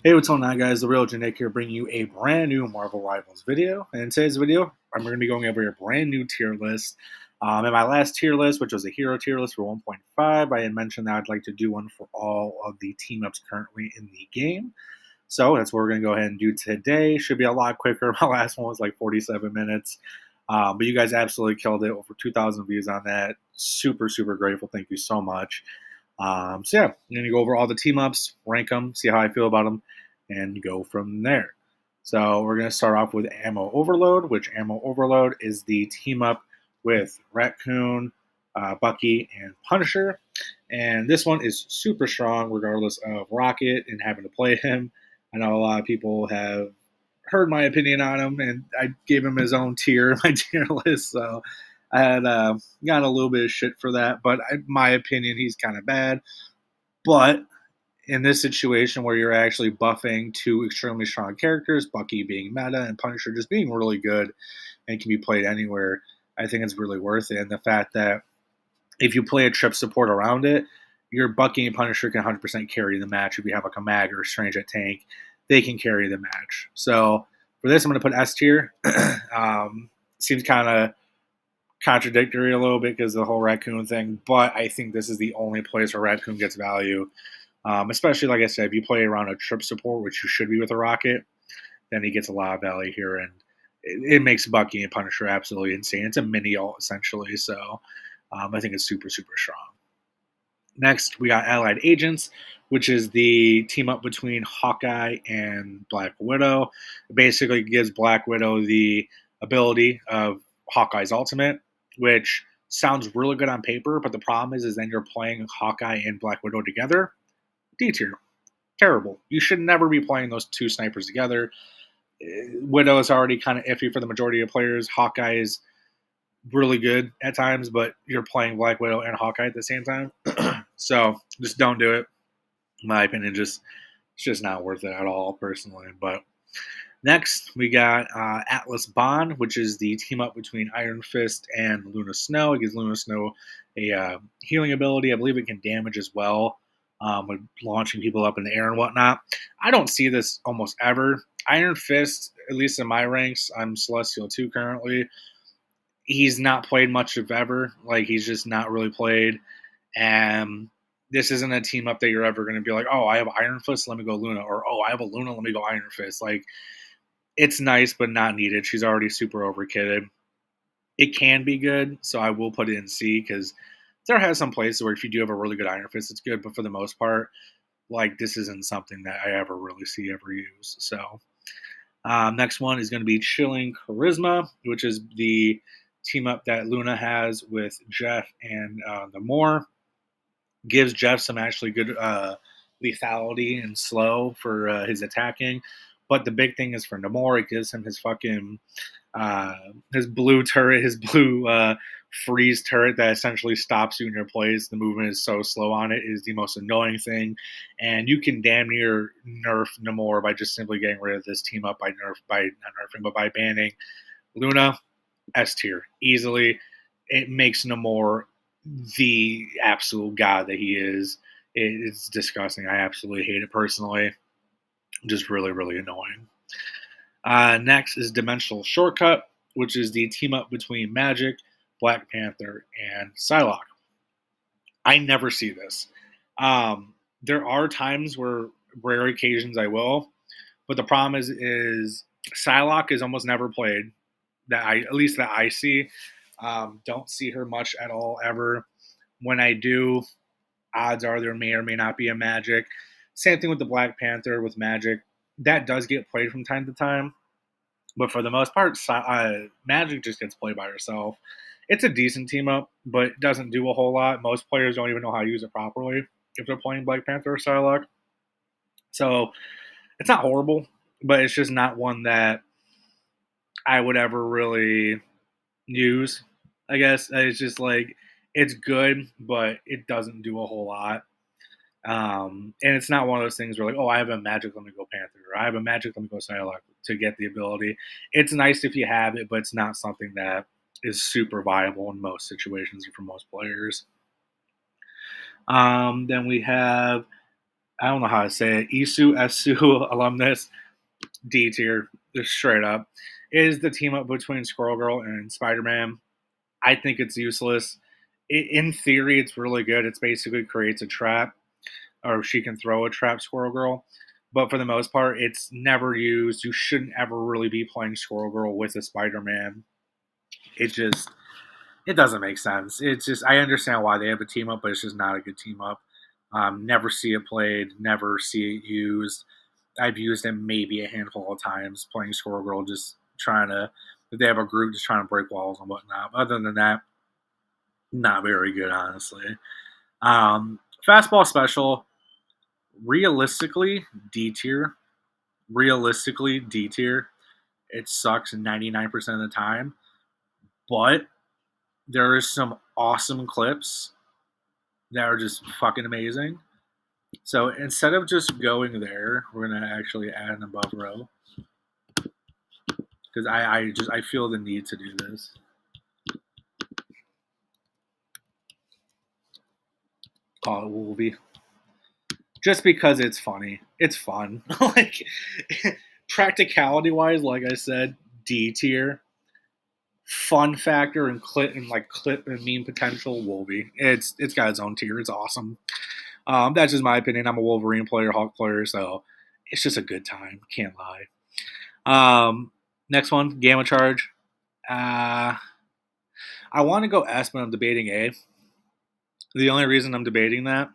Hey, what's going on, guys? TheRealOGnick here, bringing you a brand new Marvel Rivals video. And in today's video, I'm going to be going over a brand new tier list. In my last tier list, which was a hero tier list for 1.5, I had mentioned that I'd like to do one for all of the team-ups currently in the game. So that's what we're going to go ahead and do today. Should be a lot quicker. My last one was like 47 minutes. But you guys absolutely killed it. Over 2,000 views on that. Super, super grateful. Thank you so much. So yeah, I'm going to go over all the team-ups, rank them, see how I feel about them, and go from there. So we're going to start off with Ammo Overload, which Ammo Overload is the team-up with Raccoon, Bucky, and Punisher. And this one is super strong regardless of Rocket and having to play him. I know a lot of people have heard my opinion on him, and I gave him his own tier in my tier list, so I had got a little bit of shit for that. But in my opinion, he's kind of bad. But in this situation where you're actually buffing two extremely strong characters, Bucky being meta and Punisher just being really good and can be played anywhere, I think it's really worth it. And the fact that if you play a trip support around it, your Bucky and Punisher can 100% carry the match. If you have like a Mag or a Strange at tank, they can carry the match. So for this, I'm going to put S tier. Seems kind of contradictory a little bit because of the whole Raccoon thing, but I think this is the only place where Raccoon gets value. Especially, like I said, if you play around a trip support, which you should be with a Rocket, then he gets a lot of value here, and it makes Bucky and Punisher absolutely insane. It's a mini ult, essentially, so I think it's super, super strong. Next, we got Allied Agents, which is the team up between Hawkeye and Black Widow. It basically gives Black Widow the ability of Hawkeye's ultimate, which sounds really good on paper, but the problem is then you're playing Hawkeye and Black Widow together. D tier. Terrible. You should never be playing those two snipers together. Widow is already kind of iffy for the majority of players. Hawkeye is really good at times, but you're playing Black Widow and Hawkeye at the same time. So just don't do it. In my opinion, it's just not worth it at all, personally. But next, we got Atlas Bond, which is the team up between Iron Fist and Luna Snow. It gives Luna Snow a healing ability. I believe it can damage as well. With launching people up in the air and whatnot. I don't see this almost ever. Iron Fist, at least in my ranks, I'm Celestial 2 currently. He's not played much of ever. Like, he's just not really played. And this isn't a team up that you're ever going to be like, oh, I have Iron Fist, let me go Luna. Or, oh, I have a Luna, let me go Iron Fist. Like, it's nice, but not needed. She's already super overkitted. It can be good, so I will put it in C because there has some places where if you do have a really good Iron Fist, it's good. But for the most part, like, this isn't something that I ever really see ever use. So next one is going to be Chilling Charisma, which is the team up that Luna has with Jeff and Namor. Gives Jeff some actually good lethality and slow for his attacking. But the big thing is for Namor, it gives him his fucking his blue turret, his blue freeze turret that essentially stops you in your place. The movement is so slow on it. It is the most annoying thing, and you can damn near nerf Namor by just simply getting rid of this team up by not nerfing, but by banning Luna. S tier easily. It makes Namor the absolute god that he is. It's disgusting. I absolutely hate it personally. Just really, really annoying. Next is Dimensional Shortcut, which is the team up between Magic, Black Panther, and Psylocke. I never see this. There are times where rare occasions I will, but the problem is Psylocke is almost never played. At least that I see. Don't see her much at all ever. When I do, odds are there may or may not be a Magic. Same thing with the Black Panther with Magic. That does get played from time to time. But for the most part, Magic just gets played by herself. It's a decent team up, but it doesn't do a whole lot. Most players don't even know how to use it properly if they're playing Black Panther or Psylocke. So it's not horrible, but it's just not one that I would ever really use. I guess it's just like it's good, but it doesn't do a whole lot. And it's not one of those things where like, oh, I have a Magic, let me go Panther, or I have a Magic, let me go Psylocke to get the ability. It's nice if you have it, but it's not something that is super viable in most situations for most players. Then we have I don't know how to say it. Isu Esu alumnus D tier, just straight up, is the team up between Squirrel Girl and Spider Man. I think it's useless. In theory, it's really good. It's basically creates a trap, or she can throw a trap, Squirrel Girl. But for the most part, it's never used. You shouldn't ever really be playing Squirrel Girl with a Spider Man. It just it doesn't make sense. It's just I understand why they have a team up, but it's just not a good team up. Never see it played. Never see it used. I've used it maybe a handful of times playing Squirrel Girl, just trying to. If they have a group, just trying to break walls and whatnot. But other than that, not very good, honestly. Fastball special, realistically D tier. Realistically D tier. It sucks 99% of the time, but there is some awesome clips that are just fucking amazing. So instead of just going there, we're gonna actually add an above row because I feel the need to do this. Call it Wolvie. Just because it's funny. It's fun. Like practicality wise, like I said, D tier. Fun factor and clip and meme potential, Wolvie. It's got its own tier. It's awesome. That's just my opinion. I'm a Wolverine player, Hulk player, so it's just a good time. Can't lie. Next one, Gamma Charge. I want to go S, but I'm debating A. The only reason I'm debating that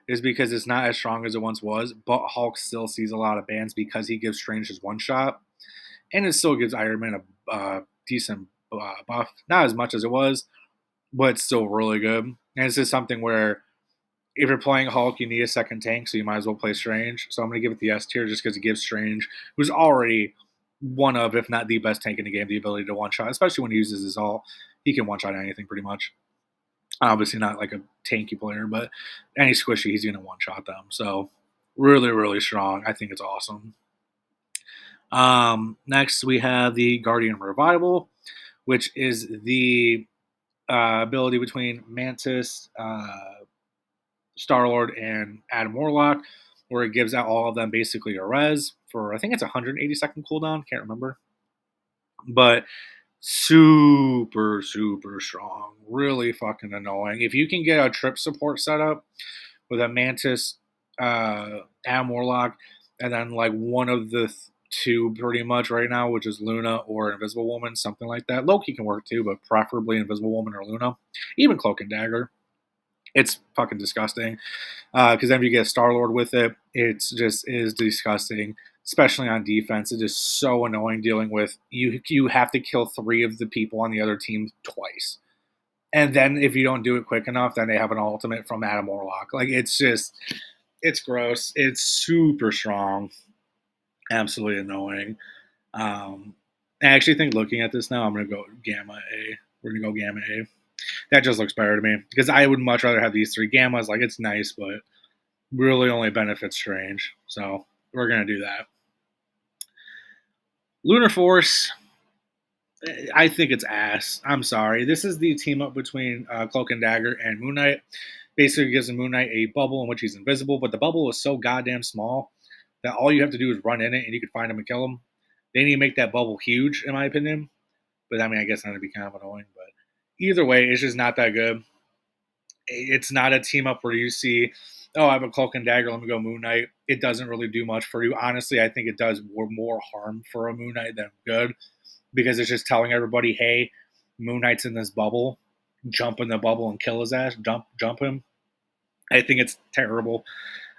is because it's not as strong as it once was, but Hulk still sees a lot of bans because he gives Strange his one shot, and it still gives Iron Man a decent buff. Not as much as it was, but it's still really good. And it's just something where if you're playing Hulk, you need a second tank, so you might as well play Strange. So I'm going to give it the S tier just because it gives Strange, who's already one of, if not the best tank in the game, the ability to one shot, especially when he uses his ult. He can one shot anything pretty much. Obviously, not like a tanky player, but any squishy, he's going to one shot them. So, really, really strong. I think it's awesome. Next, we have the Guardian Revival, which is the ability between Mantis, Star Lord, and Adam Warlock, where it gives out all of them basically a res for I think it's 180-second cooldown. Can't remember, but super strong. Really fucking annoying. If you can get a trip support set up with a Mantis, Adam Warlock, and then like one of the two pretty much right now, which is Luna or Invisible Woman, something like that. Loki can work too, but preferably Invisible Woman or Luna. Even Cloak and Dagger. It's fucking disgusting. Because then if you get Star Lord with it, it's just is disgusting, especially on defense. It is so annoying dealing with you. You have to kill 3 of the people on the other team twice, and then if you don't do it quick enough, then they have an ultimate from Adam Warlock. Like it's gross. It's super strong, absolutely annoying. I actually think looking at this now, I'm gonna go Gamma A. We're gonna go Gamma A. That just looks better to me because I would much rather have these 3 gammas. Like it's nice, but really only benefits Strange. So we're gonna do that. Lunar Force, I think it's ass. I'm sorry. This is the team up between Cloak and Dagger and Moon Knight. Basically gives Moon Knight a bubble in which he's invisible, but the bubble is so goddamn small that all you have to do is run in it and you can find him and kill him. They need to make that bubble huge, in my opinion. But I mean, I guess that'd be kind of annoying. But either way, it's just not that good. It's not a team up where you see, oh, I have a Cloak and Dagger, let me go Moon Knight. It doesn't really do much for you. Honestly, I think it does more harm for a Moon Knight than good because it's just telling everybody, hey, Moon Knight's in this bubble. Jump in the bubble and kill his ass. Jump him. I think it's terrible.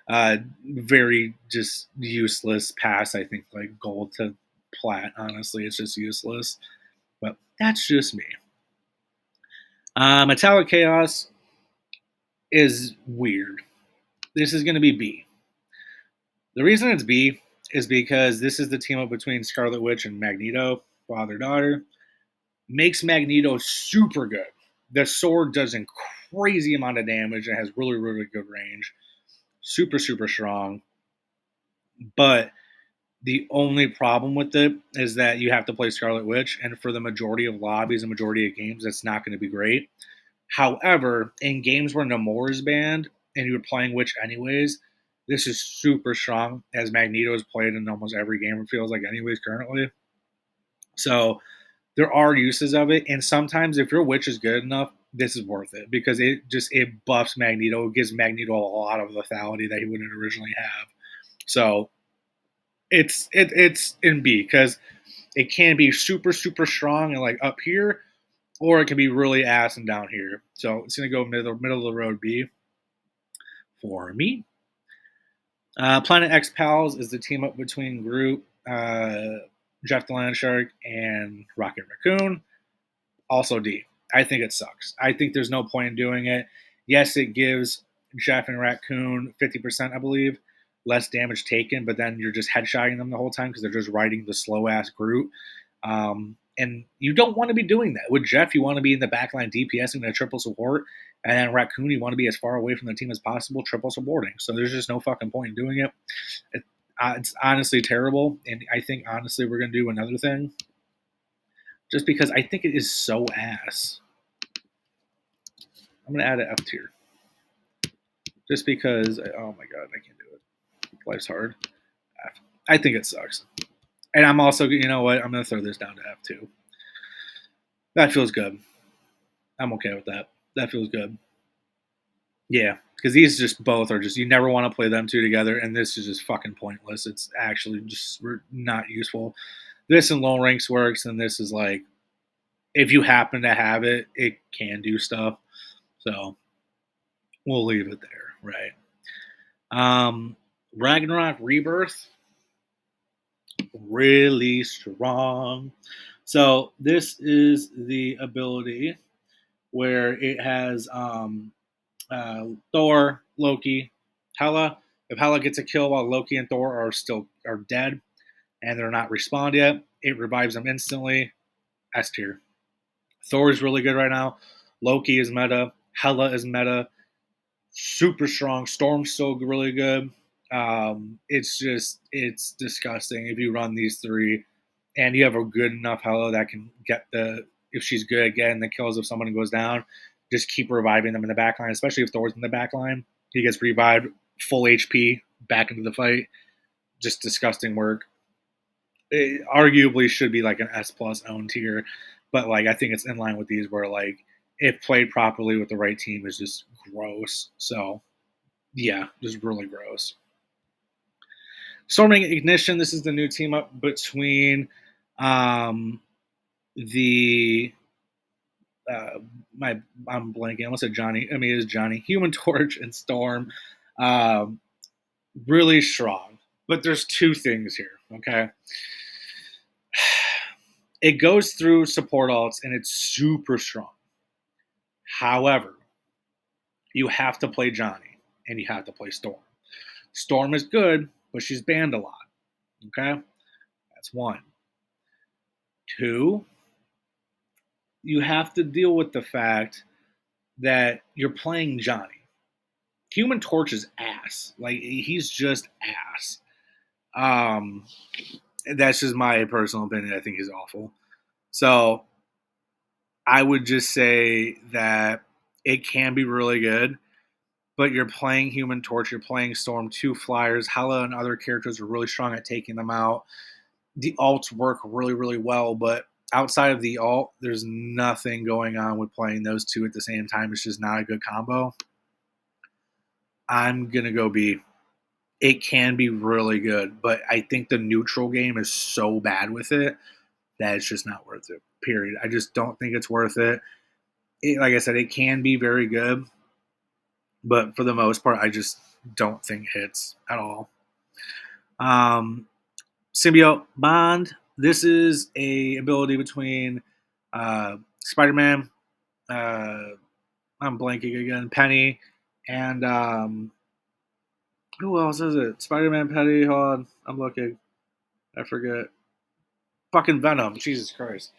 Very just useless pass. I think like gold to plat. Honestly, it's just useless. But that's just me. Metallic Chaos is weird. This is going to be B. The reason it's B is because this is the team up between Scarlet Witch and Magneto, father-daughter. Makes Magneto super good. The sword does a crazy amount of damage and has really good range. Super strong. But the only problem with it is that you have to play Scarlet Witch, and for the majority of lobbies and majority of games, that's not going to be great. However, in games where Namor is banned and you're playing Witch anyways, This is super strong, as Magneto is played in almost every game, it feels like, anyways, currently. So there are uses of it, and sometimes if your witch is good enough, this is worth it because it buffs Magneto, it gives Magneto a lot of lethality that he wouldn't originally have. So it's in B because it can be super strong and like up here, or it can be really ass and down here. So it's gonna go middle of the road B for me. Planet X Pals is the team up between Groot, Jeff the Land Shark, and Rocket Raccoon. Also D. I think it sucks. I think there's no point in doing it. Yes, it gives Jeff and Raccoon 50%, I believe, less damage taken, but then you're just headshotting them the whole time because they're just riding the slow ass Groot. And you don't want to be doing that. With Jeff, you want to be in the backline DPSing the triple support, and then Raccoon, you want to be as far away from the team as possible, triple supporting. So there's just no fucking point in doing it. It's honestly terrible, and I think honestly we're gonna do another thing, just because I think it is so ass. I'm gonna add an F tier, just because. Oh my god, I can't do it. Life's hard. F. I think it sucks, and I'm also, you know what? I'm gonna throw this down to F2. That feels good. I'm okay with that. That feels good. Yeah, because these just both are just, you never want to play them two together, and this is just fucking pointless. It's actually just not useful. This in low ranks works, and this is like, if you happen to have it, it can do stuff. So we'll leave it there, right? Ragnarok Rebirth, really strong. So this is the ability where it has Thor, Loki, Hela. If Hela gets a kill while Loki and Thor are dead and they're not respawned yet, it revives them instantly. S tier. Thor is really good right now. Loki is meta. Hela is meta. Super strong. Storm's still really good. It's disgusting if you run these three and you have a good enough Hela that can get if she's good again, the kills if someone goes down, just keep reviving them in the back line, especially if Thor's in the back line. He gets revived, full HP, back into the fight. Just disgusting work. It arguably should be like an S plus own tier, but like I think it's in line with these where like if played properly with the right team is just gross. So yeah, just really gross. Storming Ignition. This is the new team up between um, the I'm blanking. I almost said Johnny. I mean, it is Johnny. Human Torch and Storm. Um, really strong. But there's two things here. Okay, it goes through support alts and it's super strong. However, you have to play Johnny and you have to play Storm. Storm is good, but she's banned a lot. Okay, that's one. Two, you have to deal with the fact that you're playing Johnny. Human Torch is ass. Like, he's just ass. Um, that's just my personal opinion. I think he's awful. So I would just say that it can be really good, but you're playing Human Torch, you're playing Storm, two flyers. Hela and other characters are really strong at taking them out. The alts work really well, but outside of the alt, there's nothing going on with playing those two at the same time. It's just not a good combo. I'm going to go B. It can be really good, but I think the neutral game is so bad with it that it's just not worth it, period. I just don't think it's worth it. Like I said, it can be very good, but for the most part, I just don't think it hits at all. Symbiote Bond. This is a ability between Spider-Man, I'm blanking again, Penny, and who else is it? Spider-Man, Penny, hold on, I'm looking. I forget. Fucking Venom. Jesus Christ.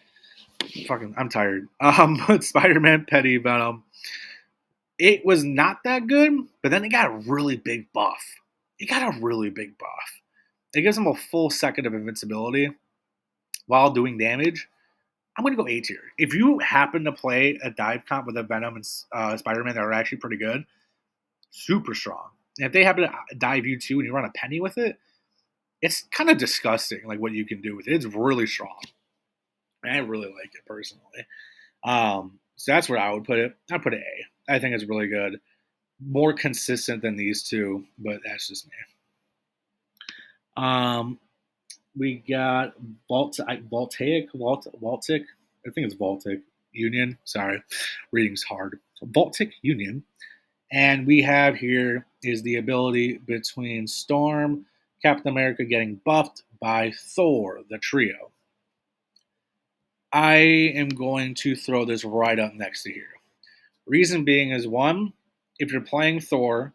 I'm tired. Spider-Man, Penny, Venom. It was not that good, but then it got a really big buff. It got a really big buff. It gives him a full second of invincibility while doing damage. I'm going to go A tier. If you happen to play a dive comp with a Venom and Spider-Man that are actually pretty good, super strong. And if they happen to dive you too and you run a penny with it, it's kind of disgusting, like what you can do with it. It's really strong. And I really like it personally. So that's where I would put it. I'd put it A. I think it's really good. More consistent than these two, but that's just me. We got Baltic. I think it's Baltic Union. Sorry, reading's hard. Baltic Union. And we have here is the ability between Storm, Captain America getting buffed by Thor, the trio. I am going to throw this right up next to here. Reason being is one, if you're playing Thor,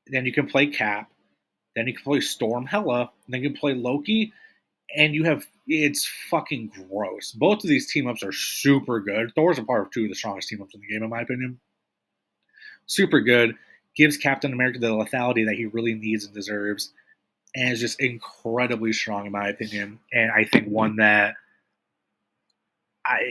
then you can play Cap, then you can play Storm Hela, then you can play Loki, and you have it's fucking gross. Both of these team ups are super good. Thor's a part of two of the strongest team ups in the game, in my opinion. Super good. Gives Captain America the lethality that he really needs and deserves, and is just incredibly strong, in my opinion. And I think one that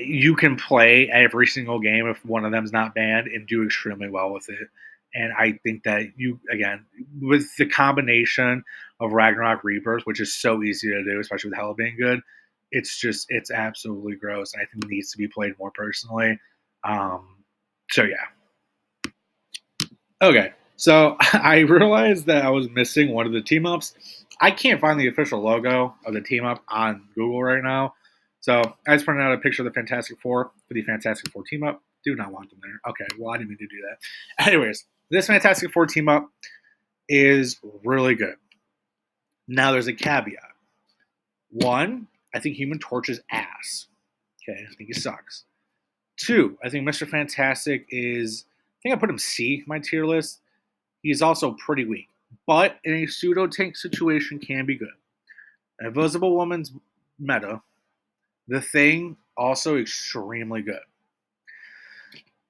you can play every single game if one of them's not banned and do extremely well with it. And I think that you, again, with the combination of Ragnarok Rebirth, which is so easy to do, especially with Hela being good, it's absolutely gross. And I think it needs to be played more personally. So, yeah. Okay. So I realized that I was missing one of the team ups. I can't find the official logo of the team up on Google right now. So I just printed out a picture of the Fantastic Four for the Fantastic Four team up. Do not want them there. Okay, well, I didn't mean to do that. Anyways, this Fantastic Four team up is really good. Now, there's a caveat. One, I think Human Torch is ass. Okay, I think he sucks. Two, I think Mr. Fantastic is, I think I put him C, my tier list. He's also pretty weak, but in a pseudo tank situation can be good. Invisible Woman's meta. The Thing, also extremely good.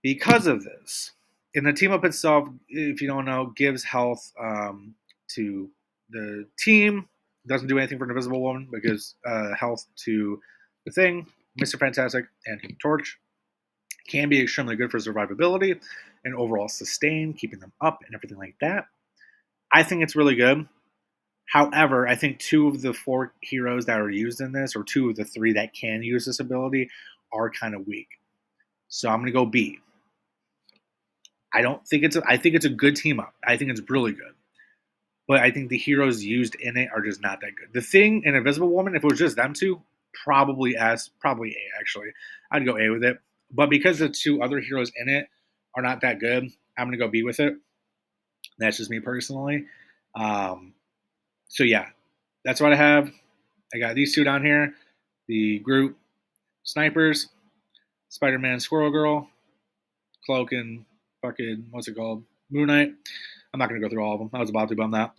Because of this, in the team up itself, if you don't know, gives health to the team. Doesn't do anything for an Invisible Woman, but gives health to the Thing, Mr. Fantastic, and Human Torch. Can be extremely good for survivability and overall sustain, keeping them up and everything like that. I think it's really good. However, I think two of the four heroes that are used in this, or two of the three that can use this ability, are kind of weak. So I'm going to go B. I think it's a good team up. I think it's really good. But I think the heroes used in it are just not that good. The Thing and Invisible Woman, if it was just them two, probably S, probably A actually. I'd go A with it. But because the two other heroes in it are not that good, I'm gonna go B with it. That's just me personally. So yeah, that's what I have. I got these two down here. The Groot Snipers, Spider-Man Squirrel Girl, Cloak and fucking, what's it called? Moon Knight. I'm not going to go through all of them. I was about to, but I'm not.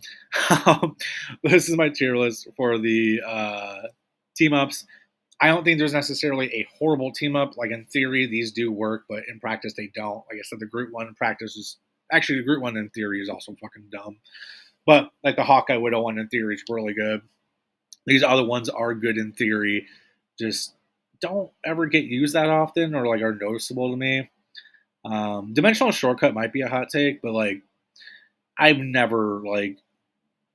This is my tier list for the team ups. I don't think there's necessarily a horrible team up. Like in theory, these do work, but in practice, they don't. Like I said, the Groot one in practice is actually the Groot one in theory is also fucking dumb. But like the Hawkeye Widow one in theory is really good. These other ones are good in theory, just don't ever get used that often or like are noticeable to me. Dimensional Shortcut might be a hot take, but like I've never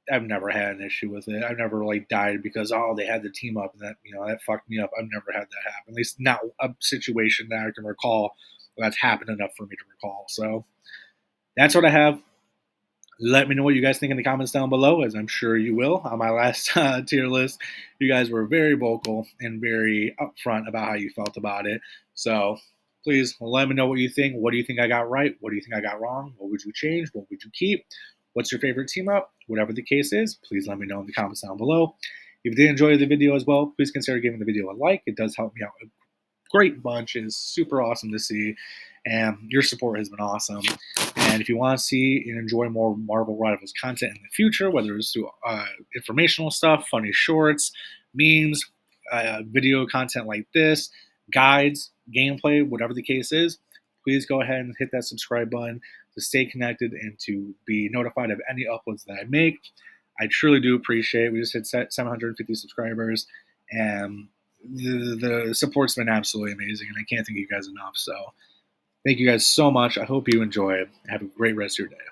had an issue with it. I've never like died because they had the team up and that fucked me up. I've never had that happen. At least not a situation that I can recall that's happened enough for me to recall. So that's what I have. Let me know what you guys think in the comments down below, as I'm sure you will. On my last tier list, you guys were very vocal and very upfront about how you felt about it. So please let me know what you think. What do you think I got right? What do you think I got wrong? What would you change? What would you keep? What's your favorite team up? Whatever the case is, please let me know in the comments down below. If you did enjoy the video as well, please consider giving the video a like. It does help me out a great bunch. It is super awesome to see, and your support has been awesome. And if you want to see and enjoy more Marvel Rivals content in the future, whether it's through informational stuff, funny shorts, memes, video content like this, guides, gameplay, whatever the case is, please go ahead and hit that subscribe button to stay connected and to be notified of any uploads that I make. I truly do appreciate it. We just hit 750 subscribers, and the support's been absolutely amazing, and I can't thank you guys enough. So thank you guys so much. I hope you enjoy it. Have a great rest of your day.